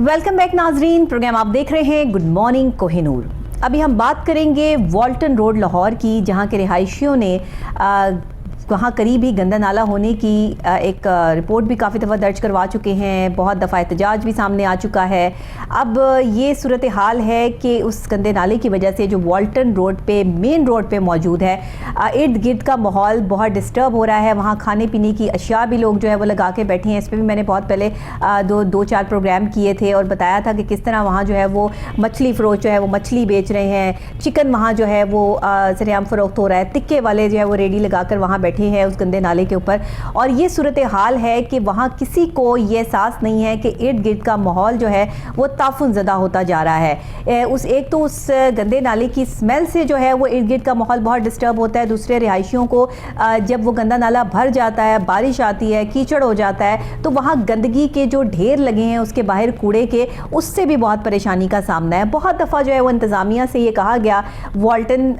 Welcome back नाजरीन, programme आप देख रहे हैं गुड मॉर्निंग कोहिनूर। अभी हम बात करेंगे वॉल्टन रोड लाहौर की, जहां के रिहायशियों ने वहाँ करीब ही गंदा नाला होने की एक रिपोर्ट भी काफ़ी दफ़ा दर्ज करवा चुके हैं। बहुत दफ़ा एहतजाज भी सामने आ चुका है। अब ये सूरत हाल है कि उस गंदे नाले की वजह से जो वॉल्टन रोड पे, मेन रोड पे मौजूद है, इर्द गिर्द का माहौल बहुत डिस्टर्ब हो रहा है। वहाँ खाने पीने की अशिया भी लोग जो है वो लगा के बैठे हैं। इस पर भी मैंने बहुत पहले दो चार प्रोग्राम किए थे और बताया था कि किस तरह वहाँ जो है वो मछली फ़रोश जो है वो मछली बेच रहे हैं, चिकन वहाँ जो है वो सरेआम फ़रोख्त हो रहा है, तिक्के वाले जो है वो रेडी लगा कर वहाँ बैठे है उस गंदे नाले के ऊपर। और ये सूरत हाल है कि वहाँ किसी को ये एहसास नहीं है कि इर्द गिर्द का माहौल जो है वो ताफुन ज़दा होता जा रहा है। उस गंदे नाले की स्मेल से जो है वो इर्द गिर्द का माहौल बहुत डिस्टर्ब होता है। दूसरे रिहायशियों को जब वो गंदा नाला भर जाता है, बारिश आती है, कीचड़ हो जाता है, तो वहाँ गंदगी के जो ढेर लगे हैं उसके बाहर कूड़े के, उससे भी बहुत परेशानी का सामना है। बहुत दफ़ा जो है वो इंतज़ामिया से ये कहा गया वॉल्टन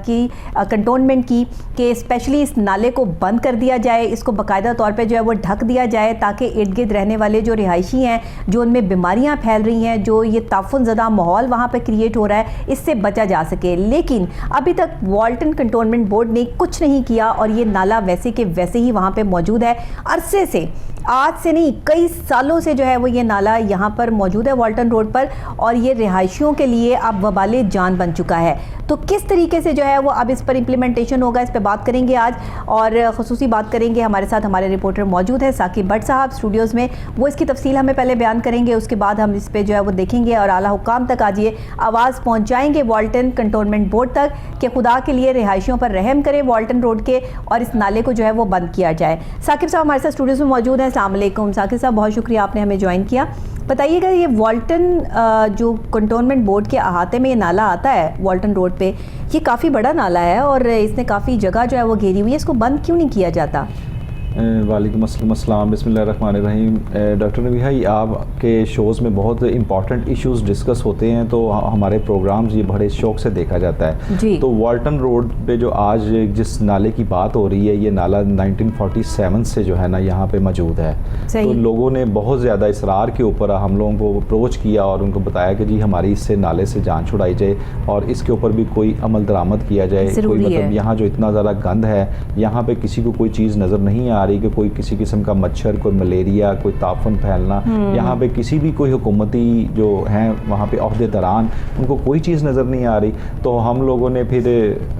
की कंटोनमेंट की कि स्पेशली इस नाले को बंद कर दिया जाए, इसको बाकायदा तौर पे जो है वो ढक दिया जाए, ताकि इर्द गिर्द रहने वाले जो रिहायशी हैं, जो उनमें बीमारियां फैल रही हैं, जो ये ताफुन ज़दा माहौल वहाँ पे क्रिएट हो रहा है, इससे बचा जा सके। लेकिन अभी तक वॉल्टन कंटोनमेंट बोर्ड ने कुछ नहीं किया और ये नाला वैसे के वैसे ही वहाँ पे मौजूद है। अरसे से, आज से नहीं, कई सालों से जो है वो ये नाला यहाँ पर मौजूद है वॉल्टन रोड पर, और ये रिहायशियों के लिए अब वबाले जान बन चुका है। तो किस तरीके से जो है वो अब इस पर इम्प्लीमेंटेशन होगा, इस पर बात करेंगे आज, और ख़ुसूसी बात करेंगे। हमारे साथ हमारे रिपोर्टर मौजूद है साकिब भट्ट साहब स्टूडियोज़ में, वो इसकी तफसील हमें पहले बयान करेंगे, उसके बाद हम इस पर जो है वो देखेंगे और आला हुकाम तक आज ये आवाज़ पहुँचाएँगे वॉल्टन कंटोनमेंट बोर्ड तक कि खुदा के लिए रिहायशियों पर रहम करें वॉल्टन रोड के और इस नाले को जो है वो बंद किया जाए। साकिब साहब हमारे साथ स्टूडियोज़ में मौजूद हैं। अस्सलाम वालेकुम साकिब साहब, बहुत शुक्रिया आपने हमें ज्वाइन किया। बताइएगा, ये वॉल्टन जो कंटोनमेंट बोर्ड के अहाते में ये नाला आता है वॉल्टन रोड पे, ये काफ़ी बड़ा नाला है और इसने काफ़ी जगह जो है वो घेरी हुई है, इसको बंद क्यों नहीं किया जाता? वालेकुम अस्सलाम, बिस्मिल्लाहिर्रहमानिर्रहीम। डॉक्टर नबीहा, आपके शोज़ में बहुत इंपॉर्टेंट इश्यूज़ डिस्कस होते हैं, तो हमारे प्रोग्राम्स ये बड़े शौक़ से देखा जाता है जी। तो वॉल्टन रोड पे जो आज जिस नाले की बात हो रही है, ये नाला 1947 से जो है ना यहाँ पे मौजूद है। तो लोगों ने बहुत ज़्यादा इसरार के ऊपर हम लोगों को अप्रोच किया और उनको बताया कि जी हमारी इससे नाले से जान छुड़ाई जाए और इसके ऊपर भी कोई अमल दरामद किया जाए। कोई मतलब यहाँ जो इतना ज़्यादा गंद है, यहाँ पे किसी को कोई चीज़ नज़र नहीं आ रही कि कोई किसी किस्म का मच्छर, कोई मलेरिया, कोई ताफुन फैलना, यहाँ पे किसी भी कोई हुकूमती जो हैं वहाँ पे ओहदेदारान, उनको कोई चीज़ नज़र नहीं आ रही। तो हम लोगों ने फिर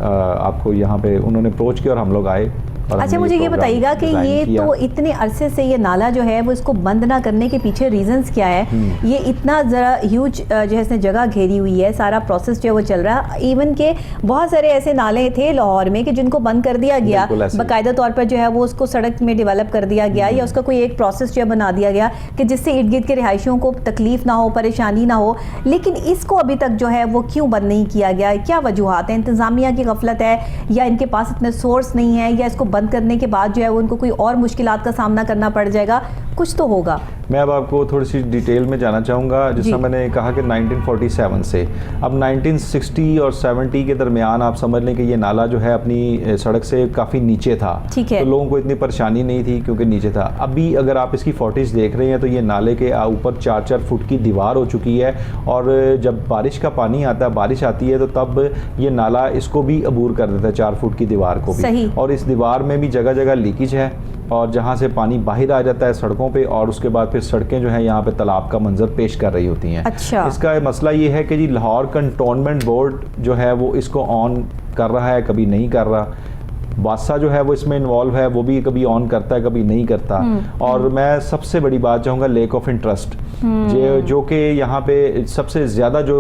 आपको यहाँ पे उन्होंने अप्रोच किया और हम लोग आए। अच्छा, मुझे ये बताइएगा कि ये तो इतने अरसे से ये नाला जो है वो इसको बंद ना करने के पीछे रीजंस क्या है? ये इतना ज़रा ह्यूज जो है इसने जगह घेरी हुई है, सारा प्रोसेस जो है वो चल रहा है। इवन के बहुत सारे ऐसे नाले थे लाहौर में कि जिनको बंद कर दिया गया, बाकायदा तौर पर जो है वो उसको सड़क में डेवलप कर दिया गया, या उसका कोई एक प्रोसेस जो है बना दिया गया कि जिससे इर्द गिर्द के रिहायशियों को तकलीफ ना हो, परेशानी ना हो। लेकिन इसको अभी तक जो है वो क्यों बंद नहीं किया गया? क्या वजूहात हैं? इंतज़ामिया की गफलत है, या इनके पास इतने सोर्स नहीं है, या इसको बंद करने के बाद जो है उनको कोई और मुश्किलात का सामना करना पड़ जाएगा? कुछ तो होगा। मैं अब आपको थोड़ी सी डिटेल में जाना चाहूँगा। जैसा मैंने कहा कि 1947 से अब 1960 और 70 के दरमियान आप समझ लें कि ये नाला जो है अपनी सड़क से काफ़ी नीचे था। ठीक है। तो लोगों को इतनी परेशानी नहीं थी क्योंकि नीचे था। अभी अगर आप इसकी फुटेज देख रहे हैं तो ये नाले के ऊपर 4-4 फुट की दीवार हो चुकी है, और जब बारिश का पानी आता है, बारिश आती है, तो तब ये नाला इसको भी अबूर कर देता है, 4 फुट की दीवार को भी। और इस दीवार में भी जगह जगह लीकेज है, और जहाँ से पानी बाहर आ जाता है सड़कों पे, और उसके बाद फिर सड़कें जो हैं यहाँ पे तालाब का मंजर पेश कर रही होती हैं। अच्छा। इसका मसला ये है कि जी लाहौर कंटोनमेंट बोर्ड जो है वो इसको ऑन कर रहा है, कभी नहीं कर रहा। बादशाह जो है वो इसमें इन्वॉल्व है, वो भी कभी ऑन करता है, कभी नहीं करता। और मैं सबसे बड़ी बात चाहूँगा लेक ऑफ इंटरेस्ट, जो कि यहाँ पे सबसे ज़्यादा जो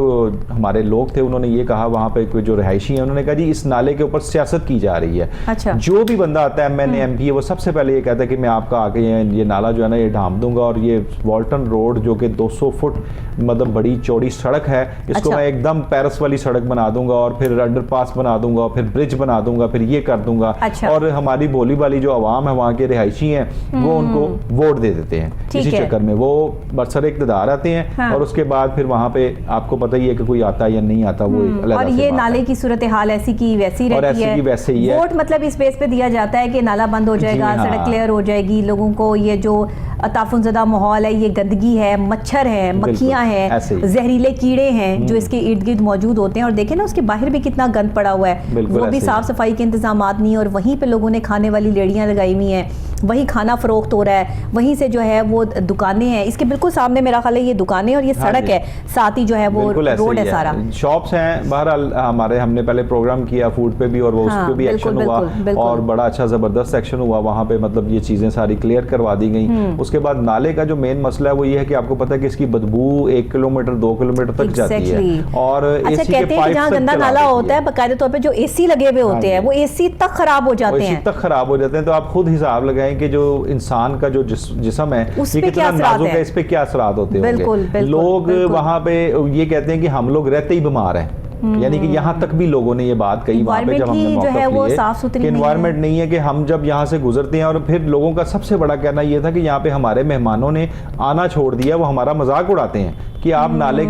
हमारे लोग थे उन्होंने ये कहा, वहाँ पे कोई जो रिहायशी है उन्होंने कहा जी इस नाले के ऊपर सियासत की जा रही है। अच्छा। जो भी बंदा आता है, MNA MP है, वो सबसे पहले ये कहता है कि मैं आपका आके ये नाला जो है ना ये ढांप दूंगा, और ये वॉल्टन रोड जो कि 200 फुट मतलब बड़ी चौड़ी सड़क है, इसको मैं एकदम पेरिस वाली सड़क बना दूंगा, और फिर अंडरपास बना दूंगा, फिर ब्रिज बना दूंगा, फिर ये कर दूंगा। होगा। अच्छा। और हमारी भोली वाली जो आवाम है, वहाँ के रिहायशी हैं, वो उनको वोट दे देते हैं। इसी चक्कर में वो बरसर इक़्तिदार आते हैं। हाँ। और उसके बाद फिर वहाँ पे आपको पता ही है कि कोई आता है या नहीं आता, वो और ये नाले की सूरत हाल ऐसी की वैसी रहती है, वैसे ही है। वोट मतलब इस बेस पे दिया जाता है कि नाला बंद हो जाएगा, सड़क क्लियर हो जाएगी, लोगों को ये जो ताफुनज़दा माहौल है, ये गंदगी है, मच्छर है, मक्खियां हैं, जहरीले कीड़े हैं जो इसके इर्द गिर्द मौजूद होते हैं। और देखें ना उसके बाहर भी कितना गंद पड़ा हुआ है, वो भी साफ सफाई के इंतजाम नहीं, और वहीं पे लोगों ने खाने वाली लेड़ियां लगाई हुई हैं, वही खाना फरोख्त हो रहा है, वहीं से जो है वो दुकानें हैं, इसके बिल्कुल सामने मेरा ख्याल है ये दुकानें और ये सड़क है, साथ ही जो है वो रोड है, सारा शॉप्स हैं। बहरहाल हमारे हमने पहले प्रोग्राम किया फूड पे भी, और वो उस पे भी एक्शन हुआ और बड़ा अच्छा जबरदस्त एक्शन हुआ वहाँ पे। मतलब ये चीजें सारी क्लियर करवा दी गई। उसके बाद नाले का जो मेन मसला है वो ये है कि आपको पता है कि इसकी बदबू 1 किलोमीटर 2 किलोमीटर तक जाती है। और अच्छा, कहते हैं कि जहाँ गंदा नाला होता है बाकायदा तौर पे जो एसी लगे हुए होते हैं वो एसी तक खराब हो जाते हैं, तक खराब हो जाते हैं। तो आप खुद हिसाब लगाएं कि जो इंसान का जो जिस्म है ये कितना नाजुक है, इस पे क्या असरात होते होंगे। लोग वहाँ पे ये कहते हैं कि हम लोग रहते ही बीमार हैं, यानी कि यहाँ तक भी लोगों ने ये बात कही वहाँ पे जब हमने मौका लिए कि एनवायरनमेंट नहीं है, कि हम जब यहाँ से गुजरते हैं। और फिर लोगों का सबसे बड़ा कहना ये था कि यहाँ पे हमारे मेहमानों ने आना छोड़ दिया, वो हमारा मजाक उड़ाते हैं कि आप नाले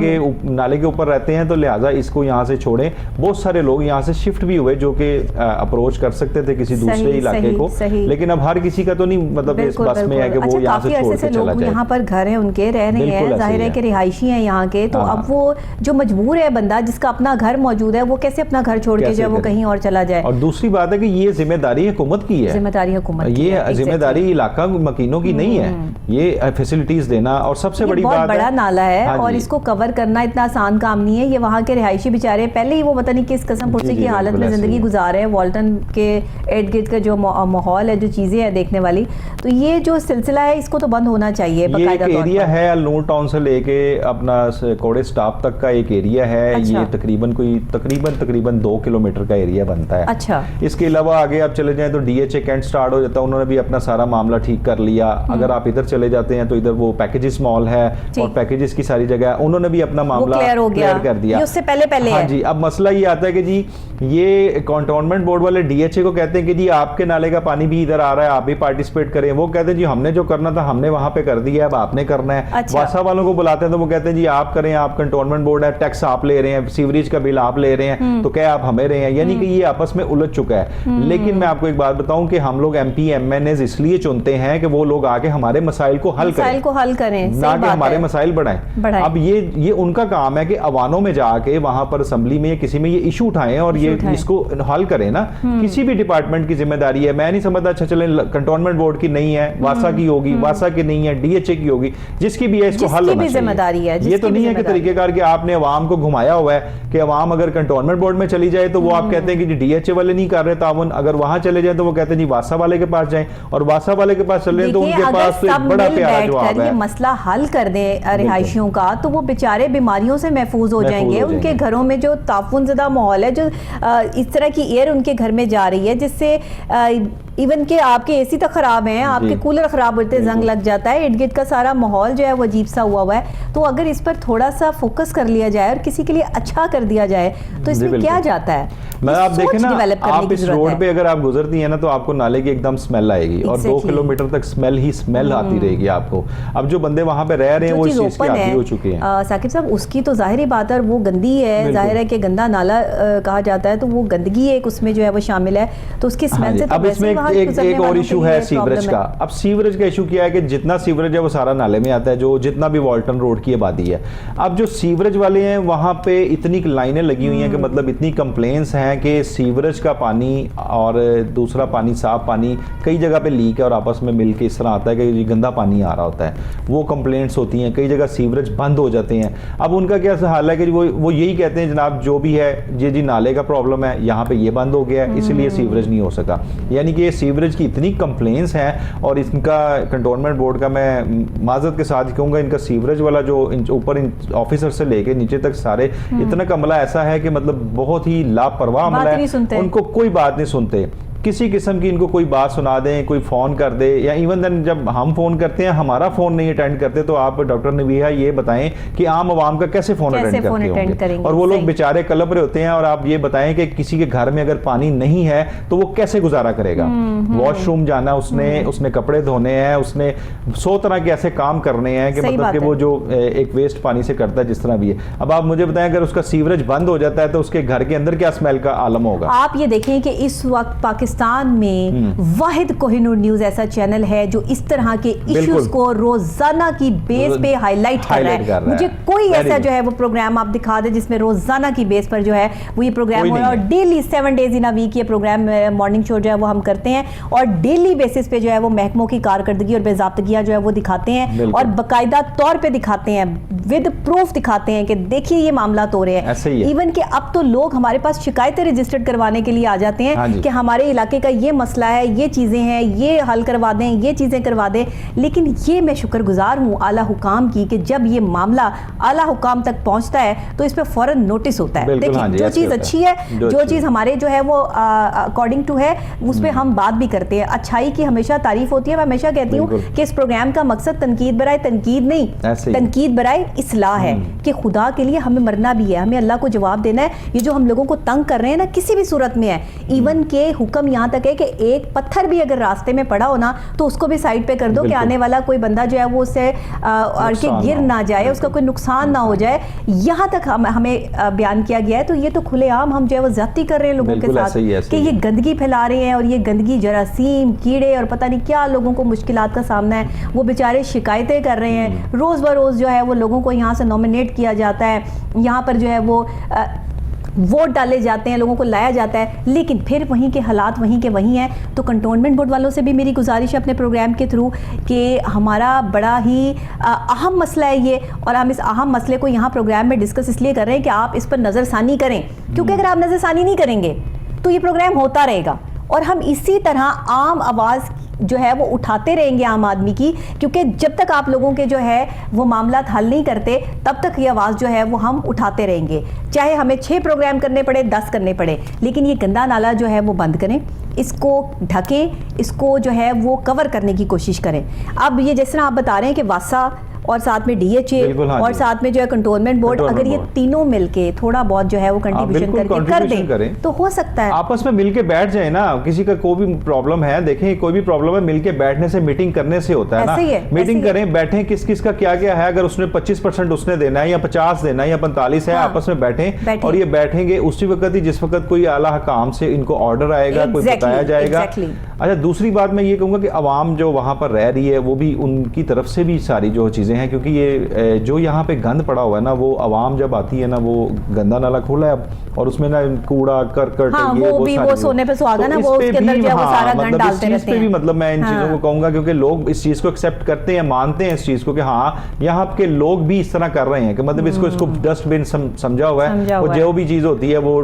के ऊपर रहते हैं तो लिहाजा इसको यहाँ से छोड़ें। बहुत सारे लोग यहाँ से शिफ्ट भी हुए जो कि अप्रोच कर सकते थे किसी दूसरे इलाके को, लेकिन अब हर किसी का तो नहीं मतलब इस बस में है कि वो यहाँ से छोड़ के चला जाए। यहाँ पर घर है उनके रह रहे हैं, जाहिर है कि रिहायशी हैं यहाँ के, तो अब वो जो मजबूर है बंदा जिसका अपना घर मौजूद है, वो कैसे अपना घर छोड़ के जो वो कहीं और चला जाए। और दूसरी बात है कि ये जिम्मेदारी हुकूमत की है, जिम्मेदारी हुकूमत, ये जिम्मेदारी इलाका मकीनों की नहीं है, ये फैसिलिटीज देना। और सबसे बड़ी बात बड़ा नाला है और इसको कवर करना इतना आसान काम नहीं है। ये वहाँ के रिहायशी बेचारे पहले ही वो पता नहीं किस कसम पुर्सी की हालत में जिंदगी गुजार रहे हैं। वॉल्टन के इर्द गिर्द का जो माहौल है, जो चीजें हैं देखने वाली, तो ये जो सिलसिला है इसको तो बंद होना चाहिए। ये एक एरिया है अल्नूर टाउन से लेके अपना कोड़े स्टॉप तक का एक एरिया है। अच्छा। ये तकरीबन 2 किलोमीटर का एरिया बनता है। अच्छा। इसके अलावा आगे आप चले जाएं तो DHA कैंट स्टार्ट हो जाता है, उन्होंने भी अपना सारा मामला ठीक कर लिया। अगर आप इधर चले जाते हैं तो इधर वो पैकेजेस मॉल है और पैकेजेस की सारी जगह उन्होंने भी अपना मामला क्लियर कर दिया। ये उससे पहले हाँ जी। अब मसला ये आता है कि जी ये कंटोनमेंट बोर्ड वाले DHA को कहते हैं कि जी आपके नाले का पानी भी इधर आ रहा है, आप भी पार्टिसिपेट करें। वो कहते हैं जी हमने जो करना था हमने वहां पे कर दिया, अब आपने करना है। अच्छा। वासा वालों को बुलाते हैं तो वो कहते हैं जी आप करें, आप कंटोनमेंट बोर्ड है, टैक्स आप ले रहे हैं, सीवरेज का बिल आप ले रहे हैं, तो क्या आप हमें रहे हैं। यानी कि ये आपस में उलझ चुका है। लेकिन मैं आपको एक बात बताऊं कि हम लोग MP MNAs इसलिए चुनते हैं कि वो लोग आके हमारे मसाइल को हल करें, ना कि हमारे मसाइल बढ़ाएं। अब ये उनका काम है कि अवानों में जाके वहां पर असेंबली में किसी में ये इशू उठाएं और ये इसको हल करें ना। किसी भी डिपार्टमेंट की जिम्मेदारी है। मैं नहीं समझता अच्छा चले कंटोनमेंट बोर्ड की नहीं है, वासा की होगी, वासा की नहीं है, DHA की होगी, जिसकी भी है इसको हल होना चाहिए। ये तो नहीं है कि तरीकेकार कि आपने अवाम को घुमाया हुआ है कि अवाम अगर कंटोनमेंट बोर्ड में चली जाए तो वो आप कहते हैं कि DHA वाले नहीं कर रहे ताउन, अगर वहां चले जाए तो वो कहते हैं जी वासा वाले के पास जाएं, और वासा वाले के पास चले तो उनके पास तो बड़ा प्यारा जवाब है। मसला हल कर दे रिहायशियों का तो वो बेचारे बीमारियों से महफूज हो जाएंगे। उनके घरों में जो ताफुनज़दा माहौल है, जो इस तरह की एयर उनके घर में जा रही है जिससे इवन के आपके AC तक खराब हैं, आपके कूलर खराब होते हैं, जंग लग जाता है, इर्द गिर्द का सारा माहौल जो है वो अजीब सा हुआ है। तो अगर इस पर थोड़ा सा फोकस कर लिया जाए और किसी के लिए अच्छा कर दिया जाए तो इसमें क्या जाता है। मैं आप देखें ना, आप इस रोड पे अगर आप गुजरती हैं ना तो आपको नाले की एकदम स्मेल आएगी और 2 किलोमीटर तक स्मेल आती रहेगी आपको। अब जो बंदे वहां पे रह रहे हैं वो इस चीज के आदी हो चुके हैं। साकिब साहब, उसकी तो जाहिर बात है वो गंदी है, जाहिर है कि गंदा नाला कहा जाता है तो वो गंदगी एक उसमें जो है वो शामिल है, तो उसकी स्मेल से अब इसमें एक और इशू है सीवरेज का। अब सीवरेज का इशू क्या है कि जितना सीवरेज है वो सारा नाले में आता है, जो जितना भी वॉल्टन रोड की आबादी है। अब जो सीवरेज वाले हैं वहां पे इतनी लाइनें लगी हुई हैं कि मतलब इतनी कंप्लेंट्स हैं कि सीवरेज का पानी और दूसरा पानी, साफ पानी कई जगह पे लीक है और आपस में मिलके इस तरह आता है कि गंदा पानी आ रहा होता है। वो कंप्लेंट्स होती हैं, कई जगह सीवरेज बंद हो जाते हैं। अब उनका क्या हाल है कि वो यही कहते हैं जनाब जो भी है जी नाले का प्रॉब्लम है, यहाँ पे ये बंद हो गया इसलिए सीवरेज नहीं हो सका। यानी कि ये सीवरेज की इतनी कंप्लेंट्स हैं और इनका कंटोनमेंट बोर्ड का मैं माजरत के साथ कहूँगा, इनका सीवरेज वाला जो ऊपर ऑफिसर से लेके नीचे तक सारे इतना का अमला ऐसा है कि मतलब बहुत ही लापरवाह अमला है, उनको कोई बात नहीं सुनते। किसी किस्म की इनको कोई बात सुना दें, कोई फ़ोन कर दे, या इवन देन जब हम फ़ोन करते हैं हमारा फ़ोन नहीं अटेंड करते, तो आप डॉक्टर नबीहा ये बताएं कि आम आवाम का कैसे फ़ोन अटेंड करते होंगे, और वो लोग बेचारे कलप रहे होते हैं। और आप ये बताएं कि किसी के घर में अगर पानी नहीं है तो वो कैसे गुजारा करेगा, वॉशरूम जाना उसने कपड़े धोने हैं, उसने 100 तरह के ऐसे काम करने हैं कि मतलब कि वो जो एक वेस्ट पानी से करता है जिस तरह भी है। अब आप मुझे बताएं अगर उसका सीवरेज बंद हो जाता है तो उसके घर के अंदर क्या स्मेल का आलम होगा। आप ये देखें कि इस वक्त पाकिस्तान में वाहिद कोहिनूर न्यूज़ ऐसा चैनल है जो इस तरह के इश्यूज को रोजाना की बेस पे हाईलाइट कर रहा है। मुझे कोई ऐसा जो है वो प्रोग्राम आप दिखा दे जिसमें रोजाना की बेस पर जो है वो ये प्रोग्राम हो रहा है, और daily 7 days in a week ये प्रोग्राम मॉर्निंग शो जो है वो हम करते हैं, और डेली बेसिस पे जो है वो महकमों की कारकर्दगी और बेज़ाब्तगियां जो है वो दिखाते हैं, और बाकायदा तौर पे दिखाते हैं, विद प्रूफ दिखाते हैं कि देखिए ये मामला तो रहे हैं। इवन कि अब तो लोग हमारे पास शिकायतें रजिस्टर्ड करवाने के लिए आ जाते हैं कि हमारे इलाके का ये मसला है, ये चीजें हैं, ये हल करवा दें, ये चीजें करवा दें। लेकिन ये मैं शुक्रगुजार हूं आला हुकाम की कि जब ये मामला आला हुकाम तक पहुंचता है तो इस पर फौरन नोटिस होता है। देखिए जो चीज अच्छी है, जो चीज हमारे जो है वो अकॉर्डिंग टू है, उस पर हम बात भी करते हैं। अच्छाई की हमेशा तारीफ होती है। मैं हमेशा कहती हूँ कि इस प्रोग्राम का मकसद तनकीद बराए तनकीद नहीं, तनकीद बराए इस्लाह है कि खुदा के लिए हमें मरना भी है, हमें अल्लाह को जवाब देना है। ये जो हम लोगों को तंग कर रहे हैं ना, किसी भी सूरत में है, इवन के हुक्म यहाँ तक है कि एक पत्थर भी अगर रास्ते में पड़ा हो ना तो उसको भी साइड पे कर दो कि आने वाला कोई बंदा जो है वो उससे अड़ के गिर ना जाए, उसका कोई नुकसान ना हो जाए। यहाँ तक हमें बयान किया गया है। तो ये तो खुलेआम हम जो है वो ज्यादती कर रहे हैं लोगों के साथ कि ये गंदगी फैला रहे हैं, और ये गंदगी जरासीम कीड़े और पता नहीं क्या लोगों को मुश्किलात का सामना है, वो बेचारे शिकायतें कर रहे हैं। रोज़ ब रोज़ जो है वो लोगों को यहाँ से नॉमिनेट किया जाता है, यहाँ पर जो है वो वोट डाले जाते हैं, लोगों को लाया जाता है, लेकिन फिर वहीं के हालात वहीं के वहीं हैं। तो कंटोनमेंट बोर्ड वालों से भी मेरी गुजारिश है अपने प्रोग्राम के थ्रू कि हमारा बड़ा ही अहम मसला है ये, और हम इस अहम मसले को यहाँ प्रोग्राम में डिस्कस इसलिए कर रहे हैं कि आप इस पर नज़रसानी करें, क्योंकि अगर आप नज़रसानी नहीं करेंगे तो ये प्रोग्राम होता रहेगा, और हम इसी तरह आम आवाज़ जो है वो उठाते रहेंगे आम आदमी की, क्योंकि जब तक आप लोगों के जो है वो मामला हल नहीं करते तब तक ये आवाज़ जो है वो हम उठाते रहेंगे, चाहे हमें 6 प्रोग्राम करने पड़े, 10 करने पड़े। लेकिन ये गंदा नाला जो है वो बंद करें, इसको ढकें, इसको जो है वो कवर करने की कोशिश करें। अब ये जिस तरह आप बता रहे हैं कि वासा और साथ में DHA और साथ में जो है कंटोनमेंट बोर्ड, अगर ये तीनों मिलके थोड़ा बहुत जो है वो कंट्रीब्यूशन करके कर दें तो हो सकता है आपस में मिलके बैठ जाए ना। किसी का कोई भी प्रॉब्लम है, देखें कोई भी प्रॉब्लम है, मिलके बैठने से, मीटिंग करने से होता है ना। मीटिंग करें, बैठें, किस किस का क्या क्या है, अगर उसने 25% उसने देना है या 50 देना है या 45 है, आपस में बैठें और ये बैठेंगे उसी वक्त ही जिस वक्त कोई आला हकाम से इनको ऑर्डर आएगा, कोई बताया जाएगा। अच्छा, दूसरी बात मैं ये कहूँगा कि आवाम जो वहाँ पर रह रही है वो भी उनकी तरफ से भी सारी जो चीज़ें हैं, क्योंकि ये जो यहाँ पे गंद पड़ा हुआ है ना, वो आवाम जब आती है ना, वो गंदा नाला खोला है और उसमें ना कूड़ा करकट वो सोने पे सुहागा ना, वो उसके अंदर जो वो सारा गंद डालते रहते हैं। मतलब मैं इन चीज़ों को कहूँगा क्योंकि लोग इस चीज़ को एक्सेप्ट करते हैं, मानते हैं इस चीज़ को कि हाँ यहाँ के लोग भी इस तरह कर रहे हैं कि मतलब इसको डस्टबिन समझा हुआ है, वो जो भी चीज़ होती है वो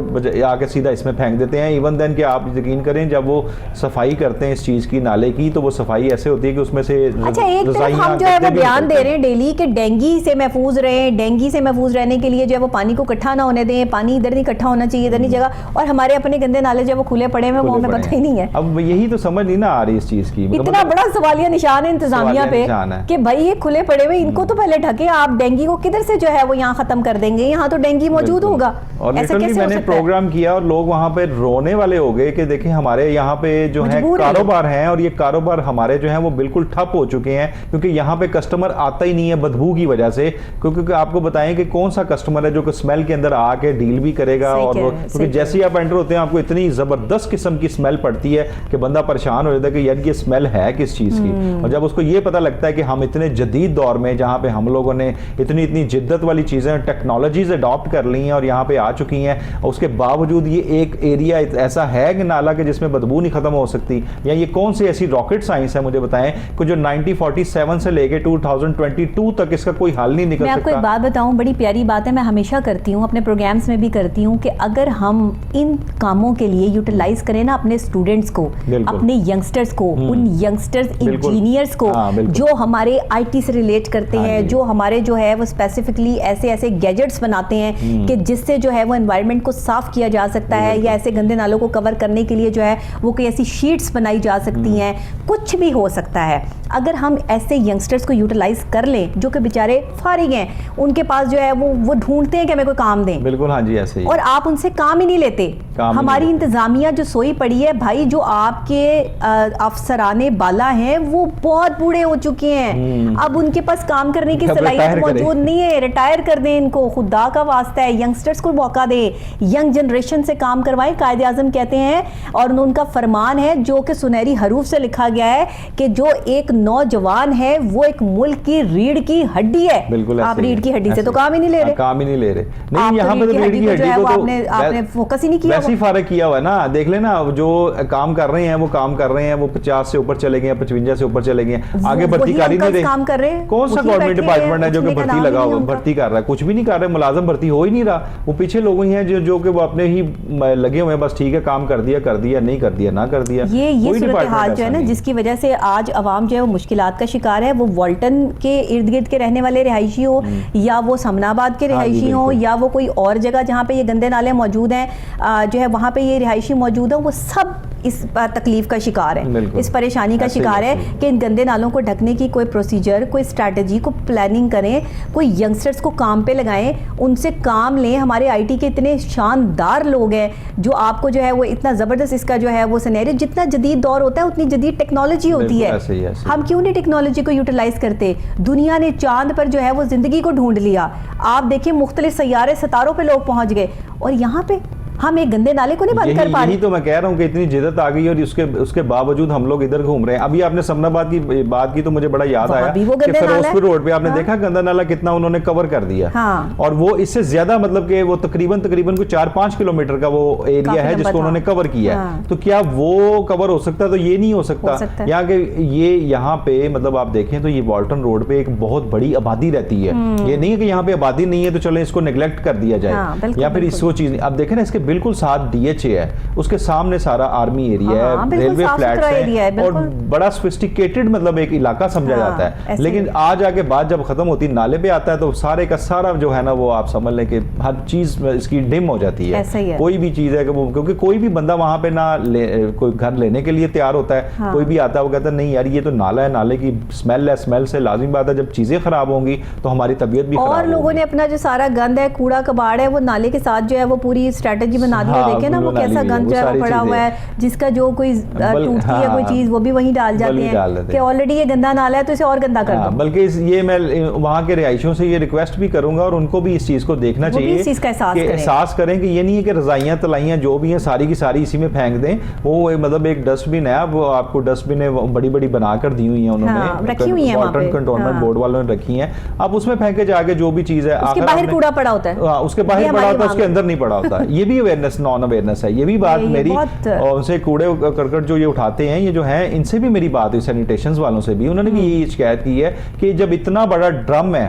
आके सीधा इसमें फेंक देते हैं। इवन देन कि आप यकीन करें जब वो सफाई करते हैं इस चीज़ की, नाले की, तो वो सफाई ऐसे होती है कि उसमें से अच्छा एक तरफ हम जो है वो बयान दे रहे हैं डेली कि डेंगी से महफूज रहें, डेंगी से महफूज रहने के लिए जो है वो पानी को इकट्ठा ना होने दें, पानी इधर नहीं इकट्ठा होना चाहिए, इधर नहीं जगह, और हमारे अपने गंदे नाले जो वो खुले पड़े हैं वो हमें पता ही नहीं है। अब यही तो समझ नहीं ना आ रही इस चीज़ की, इतना बड़ा सवालिया निशान है इंतजामिया पे कि भाई ये खुले पड़े हुए, इनको तो पहले ढके, आप डेंगी को किधर से जो है वो यहाँ खत्म कर देंगे, यहाँ तो डेंगी मौजूद होगा। और लिटरली मैंने प्रोग्राम किया और लोग वहाँ पे रोने वाले हो गए कि देखिए हमारे यहाँ पे जो है कारोबार हैं और ये कारोबार हमारे जो है वो बिल्कुल ठप हो चुके हैं, क्योंकि यहाँ पे कस्टमर आता ही नहीं है बदबू की वजह से। क्योंकि आपको बताएं कि कौन सा कस्टमर है जो स्मेल के अंदर आके डील भी करेगा, और वो क्योंकि जैसे ही आप एंटर होते हैं आपको इतनी जबरदस्त किस्म की स्मेल पड़ती है कि बंदा परेशान हो जाता है कि यार ये स्मेल है किस चीज़ की। और जब उसको ये पता लगता है कि हम इतने जदीद दौर में जहाँ पे हम लोगों ने इतनी जिद्दत वाली चीज़ें, टेक्नोलॉजीज अडॉप्ट कर ली हैं और यहाँ पे आ चुकी हैं, और उसके बावजूद ये एक एरिया ऐसा है कि नाला के जिसमें बदबू नहीं खत्म हो सकती, या ये कौन सी ऐसी रॉकेट साइंस है मुझे बताएं कि जो 1947 से लेके 2022 तक इसका कोई हल नहीं निकल सकता। मैं आपको एक बात बताऊं, बड़ी प्यारी बात है, मैं हमेशा करती हूँ, अपने प्रोग्राम्स में भी करती हूँ कि अगर हम इन कामों के लिए यूटिलाइज करें ना अपने स्टूडेंट्स को, अपने यंगस्टर्स को, उन यंगस्टर्स इंजीनियर्स को जो हमारे आईटी से रिलेट करते हैं, जो हमारे जो है वो स्पेसिफिकली ऐसे ऐसे गैजेट्स बनाते हैं कि जिससे जो है वो एनवायरनमेंट को साफ किया जा सकता है, या ऐसे गंदे नालों को कवर करने के लिए जो है वो कोई ऐसी शीट्स बनाई जा सकती हैं, कुछ भी हो सकता है। अगर हम ऐसे यंगस्टर्स को यूटिलाइज कर लें जो कि बेचारे फारिग हैं, उनके पास जो है वो ढूंढते हैं कि हमें कोई काम दें। बिल्कुल, हाँ जी, ऐसे ही। और आप उनसे काम ही नहीं लेते। हमारी इंतजामिया जो सोई पड़ी है भाई, जो आपके अफसराने बाला हैं वो बहुत बूढ़े हो चुके हैं, अब उनके पास काम करने की सलाहियत मौजूद नहीं है। रिटायर कर दें इनको, खुदा का वास्ता है, यंगस्टर्स को मौका दें, यंग जनरेशन से काम करवाएं। कायदे आज़म कहते हैं और उनका फरमान है जो कि सुनहरी हरूफ से लिखा गया है कि जो एक नौजवान है वो एक मुल्क की रीढ़ की हड्डी है। बिल्कुल, आप रीढ़ की हड्डी से तो काम ही नहीं ले रहे, काम ही नहीं ले रहे। नहीं, यहाँ पे तो रीढ़ की हड्डी को आपने फोकस ही नहीं किया, वैसे ही फारग किया हुआ है ना। देख लेना, जो काम कर रहे हैं वो काम कर रहे हैं, वो 50 से ऊपर चले गए, 55 से ऊपर चले गए, आगे भर्ती कर ही नहीं रहे। काम कर रहे हैं, कौन सा गवर्नमेंट डिपार्टमेंट है जो कि भर्ती लगा हुआ, भर्ती कर रहा है? कुछ भी नहीं कर रहे, मुलाजम भर्ती हो ही नहीं रहा। वो पीछे लोग ही हैं जो कि वो अपने ही लगे हुए हैं, बस ठीक है काम कर दिया, नहीं कर दिया, ना कर दिया। ये सूरत हाल जो है ना, जिसकी वजह से आज अवाम जो है वो मुश्किलात का शिकार है। वो वॉल्टन के इर्द गिर्द के रहने वाले रिहायशी हो, या वो समनाबाद के रिहायशी हो, या वो कोई और जगह जहाँ पे ये गंदे नाले मौजूद हैं जो है वहाँ पे ये रिहायशी मौजूद है, वो सब इस तकलीफ का शिकार है, इस परेशानी का शिकार है कि इन गंदे नालों को ढकने की कोई प्रोसीजर, कोई स्ट्रैटेजी को प्लानिंग करें, कोई यंगस्टर्स को काम पे लगाएं, उनसे काम लें। हमारे आईटी के इतने शानदार लोग हैं जो आपको जो है वो इतना ज़बरदस्त इसका जो है वो सिनेरियो, जितना जदीद दौर होता है उतनी जदीद टेक्नोलॉजी होती है। ऐसे। हम क्यों नहीं टेक्नोलॉजी को यूटिलाइज करते? दुनिया ने चांद पर जो है वो जिंदगी को ढूंढ लिया। आप देखिए मुख्तलिफ सैयारे सितारों पे लोग पहुंच गए, और यहाँ पे हम एक गंदे नाले को नहीं बंद कर पा रहे। यही तो मैं कह रहा हूँ कि इतनी जिद्दत आ गई और उसके बावजूद हम लोग इधर घूम रहे हैं। अभी आपने समनाबाद की बात की तो मुझे बड़ा याद आया कि फिरोजपुर रोड पे आपने देखा गंदा नाला कितना उन्होंने कवर कर दिया। और वो इससे ज्यादा मतलब कि वो तकरीबन कुछ 4-5 किलोमीटर का वो एरिया है जिसको उन्होंने कवर किया है। तो क्या वो कवर हो सकता है? तो ये नहीं हो सकता। यहाँ के यहाँ पे मतलब आप देखें तो ये वॉल्टन रोड पे एक बहुत बड़ी आबादी रहती है। ये नहीं है कि यहाँ पे आबादी नहीं है तो चले इसको नेग्लेक्ट कर दिया जाए, या फिर इसको चीज। अब देखें ना, इसके बिल्कुल साथ डीएचए है, उसके सामने सारा आर्मी एरिया है, रेलवे फ्लैट्स है, और बड़ा सोफिस्टिकेटेड मतलब एक इलाका समझा जाता है। लेकिन आज आके बात जब खत्म होती नाले पे आता है तो सारे का सारा जो है ना वो आप समझ लें कि हर चीज इसकी डिम हो जाती है। कोई भी चीज है कि वो, क्योंकि कोई भी बंदा वहां पे ना कोई घर लेने के लिए तैयार होता है। कोई भी आता है वो कहता है नहीं यार ये तो नाला है, नाले की स्मेल है, स्मेल से लाजिम बात है जब चीजें खराब होंगी तो हमारी तबीयत भी खराब होगी। और लोगों ने अपना जो सारा गंद है, कूड़ा कबाड़ है, वो नाले के साथ जो है वो पूरी स्ट्रेटेजी बना दी है। देखे ना वो कैसा गंद जो है वो पड़ा हुआ है, जिसका जो कोई टूटती है कोई चीज वो भी वहीं डाल जाते हैं कि ऑलरेडी ये गंदा नाला है तो इसे और गंदा कर दो। बल्कि ये मैं वहाँ के रिहायशियों से ये रिक्वेस्ट भी करूंगा और उनको भी इस चीज को देखना चाहिए कि एहसास करें कि ये नहीं है कि रजाइयाँ तलाइयाँ जो भी हैं सारी की सारी इसी में फेंक दें। वो मतलब एक डस्टबिन है, वो आपको डस्टबिन बड़ी बड़ी बनाकर दी हुई है उन्होंने, रखी हुई है, वाटर कंटोनमेंट बोर्ड वालों ने रखी है। आप उसमें फेंके जाके जो भी चीज है, उसके बाहर कूड़ा पड़ा होता है, उसके बाहर पड़ा होता है, उसके अंदर नहीं पड़ा होता। ये भी अवेयरनेस, नॉन अवेयरनेस है। ये भी बात मेरी उनसे कूड़े करकट जो ये उठाते हैं, ये जो है इनसे भी मेरी बात हुई, सैनिटेशन वालों से भी, उन्होंने भी यही शिकायत की है कि जब इतना बड़ा ड्रम है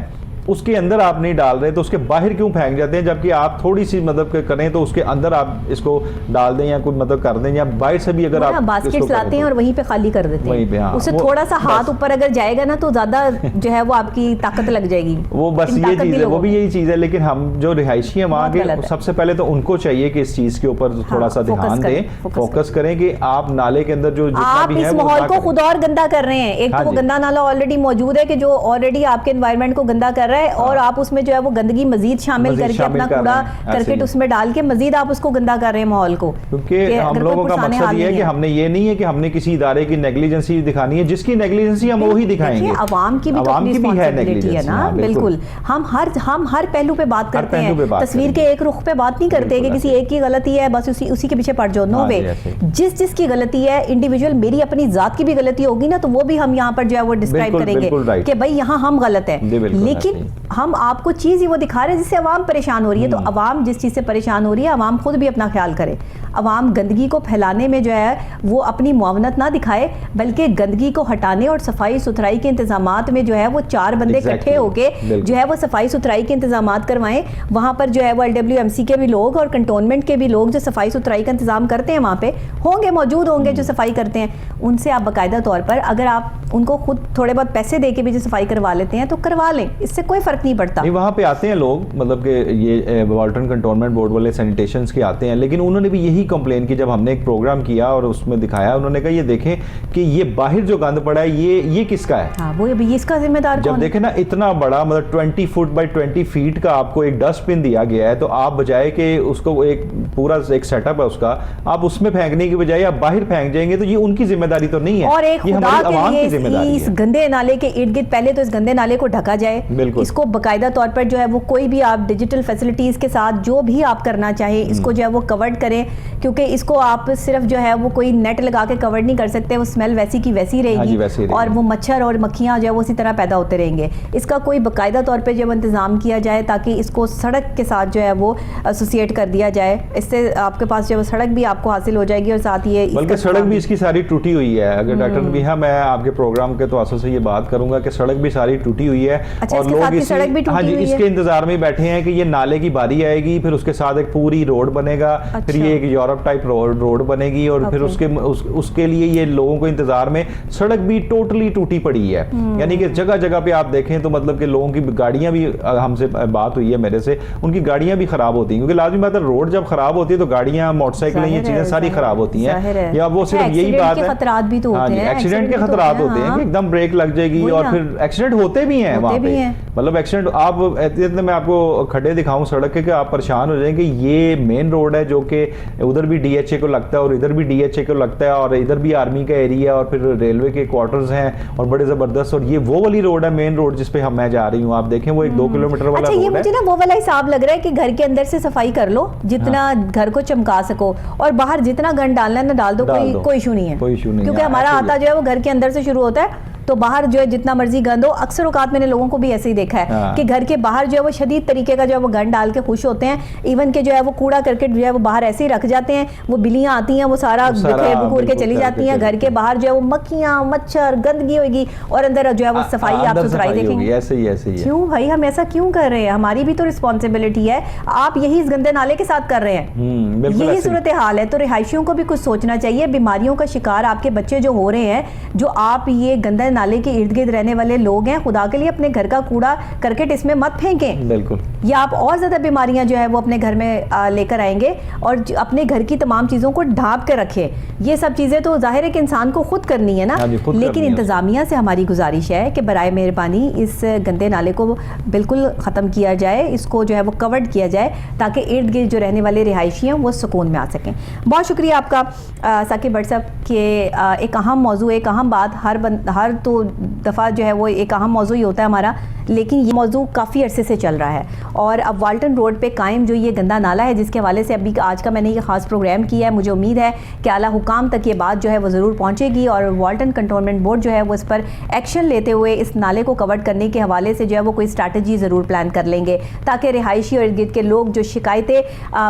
उसके अंदर आप नहीं डाल रहे तो उसके बाहर क्यों फेंक जाते हैं, जबकि आप थोड़ी सी मतलब करें तो उसके अंदर आप इसको डाल दें या कुछ मतलब कर दें, या बाहर से भी अगर आप बास्केट्स लाते हैं और वहीं पे खाली कर देते हैं, उससे थोड़ा सा हाथ ऊपर अगर जाएगा ना तो ज्यादा जो है वो आपकी ताकत लग जाएगी। वो बस ये चीज है, वो भी यही चीज है। लेकिन हम जो रिहायशी है वहाँ के, सबसे पहले तो उनको चाहिए कि इस चीज के ऊपर थोड़ा सा ध्यान दें, फोकस करें कि आप नाले के अंदर जो आप इस माहौल को खुद और गंदा कर रहे हैं। एक तो वो गंदा नाला ऑलरेडी मौजूद है कि जो ऑलरेडी आपके एनवायरनमेंट को गंदा कर रहा है, और आप उसमें जो है वो गंदगी मजीद शामिल करके अपना कूड़ा करकट उसमें डाल के मजीद आप उसको गंदा कर रहे हैं माहौल को। क्योंकि हम लोगों का मकसद ये है कि हमने ये नहीं है कि हमने किसी इदारे की नेग्लिजेंसी दिखानी है, जिसकी नेग्लिजेंसी हम वही दिखाएंगे। आवाम की भी है नेग्लिजेंसी ना, बिल्कुल। हम हर पहलू पे बात करते हैं, तस्वीर के एक रुख पे बात नहीं करते कि किसी एक की गलती है बस उसी के पीछे पड़ जाओ। नो वे, जिसकी गलती है इंडिविजुअल, मेरी अपनी जात की भी गलती होगी ना तो वो भी हम यहाँ पर जो है वो डिस्क्राइब करेंगे कि भाई यहाँ हम गलत है। लेकिन हम आपको चीज़ ही वो दिखा रहे हैं जिससे अवाम परेशान हो रही है। तो अवाम जिस चीज़ से परेशान हो रही है, अवाम खुद भी अपना ख्याल करे। अवाम गंदगी को फैलाने में जो है वो अपनी मुआवनत ना दिखाए, बल्कि गंदगी को हटाने और सफाई सुथराई के इंतजामात में जो है वो 4 बंदे इकट्ठे होके जो है वो सफाई सुथराई के इंतजामात करवाएं। वहाँ पर जो है वो LWMC के भी लोग और कंटोनमेंट के भी लोग जो सफाई सुथराई का इंतजाम करते हैं वहाँ पे होंगे, मौजूद होंगे जो सफाई करते हैं। उनसे आप बाकायदा तौर पर अगर आप उनको खुद थोड़े बहुत पैसे दे के भी जो सफाई करवा लेते हैं तो करवा लें, इससे कोई फर्क नहीं पड़ता। नहीं, वहाँ पे आते हैं लोग, मतलब कि ये वाल्टन कंटोनमेंट बोर्ड वाले सैनिटेशंस के आते हैं, लेकिन उन्होंने भी यही कंप्लेन की जब हमने एक प्रोग्राम किया और उसमें दिखाया, उन्होंने कहा ये देखें कि ये बाहर जो गंद पड़ा है ये किसका है। हाँ, वो अभी इसका जिम्मेदार जब देखें ना इतना बड़ा, मतलब 20 फुट बाई 20 फीट का आपको एक डस्टबिन दिया गया है, तो आप बजाय कि उसको एक पूरा एक सेटअप है उसका, आप उसमें फेंकने की बजाय आप बाहर फेंक जाएंगे, तो ये उनकी जिम्मेदारी तो नहीं है। और एक खुदा के लिए इस गंदे नाले के इर्द गिर्द पहले तो इस गंदे नाले को ढका जाए, इसको बाकायदा तौर पर जो है वो कोई भी आप डिजिटल फैसिलिटीज के साथ जो भी आप करना चाहें इसको जो है वो कवर्ड करें, क्योंकि इसको आप सिर्फ जो है वो कोई नेट लगा के कवर्ड नहीं कर सकते, वो स्मेल वैसी की वैसी रहेगी और वो मच्छर और मक्खियां जो है वो उसी तरह पैदा होते रहेंगे। इसका कोई बाकायदा तौर पर जब इंतजाम किया जाए ताकि इसको सड़क के साथ जो है वो एसोसिएट कर दिया जाए, इससे आपके पास जो सड़क भी आपको हासिल हो जाएगी और साथ ये बल्कि सड़क भी इसकी सारी टूटी हुई है। अगर डॉक्टर नबीहा, मैं आपके प्रोग्राम के तवासुल से ये बात करूंगा कि सड़क भी सारी टूटी हुई है। अच्छा, और लोग हाँ जी इसके इंतजार में बैठे हैं कि ये नाले की बारी आएगी, फिर उसके साथ एक पूरी रोड बनेगा, फिर ये एक यूरोप टाइप रोड बनेगी और फिर उसके लिए ये लोगों को इंतजार में सड़क भी टोटली टूटी पड़ी है। यानी कि जगह जगह पे आप देखें तो मतलब कि लोगों की गाड़ियां भी, हमसे बात हुई है मेरे से, उनकी गाड़ियां भी खराब होती हैं, क्योंकि लाजमी बात है रोड जब खराब होती है तो गाड़ियां, मोटरसाइकिल, ये चीजें सारी खराब होती हैं। या वो सिर्फ यही बात है, खतरात भी तो होते हैं, एक्सीडेंट के खतरात होते हैं कि एकदम ब्रेक लग जाएगी और फिर एक्सीडेंट होते भी हैं वहाँ पे। मतलब एक्सीडेंट, आप इतने मैं आपको खड्डे दिखाऊं सड़क के कि आप परेशान हो जाएंगे। ये मेन रोड है जो कि उधर भी DHA को लगता है और इधर भी DHA को लगता है और इधर भी आर्मी का एरिया और फिर रेलवे के क्वार्टर्स हैं और बड़े जबरदस्त, और ये वो वाली रोड है, मेन रोड जिस पे मैं जा रही हूँ। आप देखें वो एक 2 किलोमीटर वाला रोड है। ये मुझे ना वो वाला हिसाब लग रहा है कि घर के अंदर से सफाई कर लो जितना घर को चमका सको, और बाहर जितना गंद डालना है ना डाल दो, कोई इशू नहीं है, क्योंकि हमारा आता जो है वो घर के अंदर से शुरू होता है। तो बाहर जो है जितना मर्जी गंद हो, अक्सर औकात मैंने लोगों को भी ऐसे ही देखा है कि घर के बाहर जो है वो शदीद तरीके का जो है वो गंद डाल के खुश होते हैं। इवन के जो है वो कूड़ा करकट जो है वो बाहर ऐसे ही रख जाते हैं, वो बिल्लियां आती हैं वो सारा बिखेर के चली जाती हैं। घर के बाहर जो है वो मक्खियां, मच्छर, गंदगी होगी और अंदर जो है वो सफाई, आप सुथराई देखेंगे। ऐसे ही क्यों भाई, हम ऐसा क्यों कर रहे हैं? हमारी भी तो रिस्पॉन्सिबिलिटी है। आप यही इस गंदे नाले के साथ कर रहे हैं, यही सूरत हाल है। तो रिहायशियों को भी कुछ सोचना चाहिए। बीमारियों का शिकार आपके बच्चे जो हो रहे हैं, जो आप ये गंदे नाले के इर्द गिर्द रहने वाले लोग हैं, खुदा के लिए अपने घर का कूड़ा करकट इसमें मत फेंकें। बिल्कुल, या आप और ज्यादा बीमारियां जो है वो अपने घर में लेकर आएंगे और अपने घर की तमाम चीजों को ढांप के रखें। ये सब चीजें तो जाहिर है कि इंसान को खुद करनी है ना, लेकिन इंतजामिया से हमारी गुजारिश है कि बराए मेहरबानी इस गंदे नाले को बिल्कुल खत्म किया जाए, इसको जो है वो कवर्ड किया जाए ताकि इर्द गिर्द जो रहने वाले रिहायशी हैं वो सुकून में आ सकें। बहुत शुक्रिया आपका साकिब भट्ट साहब के एक अहम मौजू, एक अहम बात, हर तो दफ़ा जो है वो एक अहम मौजू ही होता है हमारा, लेकिन ये मौजू काफ़ी अरसे से चल रहा है। और अब वाल्टन रोड पे कायम जो ये गंदा नाला है, जिसके हवाले से अभी आज का मैंने ये ख़ास प्रोग्राम किया है, मुझे उम्मीद है कि आला हुकाम तक ये बात जो है वो ज़रूर पहुँचेगी और वाल्टन कंटोनमेंट बोर्ड जो है वो इस पर एक्शन लेते हुए इस नाले को कवर करने के हवाले से जो है वो कोई स्ट्रैटेजी ज़रूर प्लान कर लेंगे, ताकि रिहायशी और इर्द गिर्द के लोग जो शिकायतें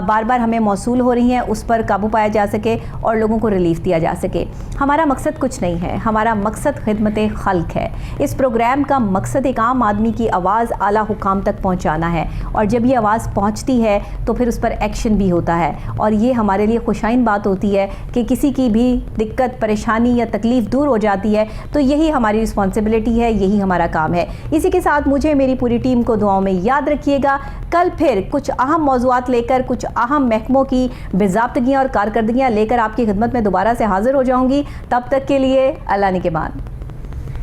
बार बार हमें मौसूल हो रही हैं उस पर काबू पाया जा सके और लोगों को रिलीफ दिया जा सके। हमारा मकसद कुछ नहीं है, हमारा मकसद खिदमत खल्क है। इस प्रोग्राम का मकसद एक आम आदमी की आवाज़ आला हुकाम तक पहुंचाना है, और जब ये आवाज़ पहुंचती है तो फिर उस पर एक्शन भी होता है। और ये हमारे लिए खुशाइन बात होती है कि किसी की भी दिक्कत, परेशानी या तकलीफ़ दूर हो जाती है, तो यही हमारी रिस्पॉन्सिबिलिटी है, यही हमारा काम है। इसी के साथ मुझे, मेरी पूरी टीम को दुआओं में याद रखिएगा। कल फिर कुछ अहम मौज़ूआत लेकर, कुछ अहम महकमों की बेज़ाब्तगियाँ और कारकर्दगियाँ लेकर आपकी खिदमत में दोबारा से हाजिर हो जाऊँगी। तब तक के लिए अल्लाह निगहबान।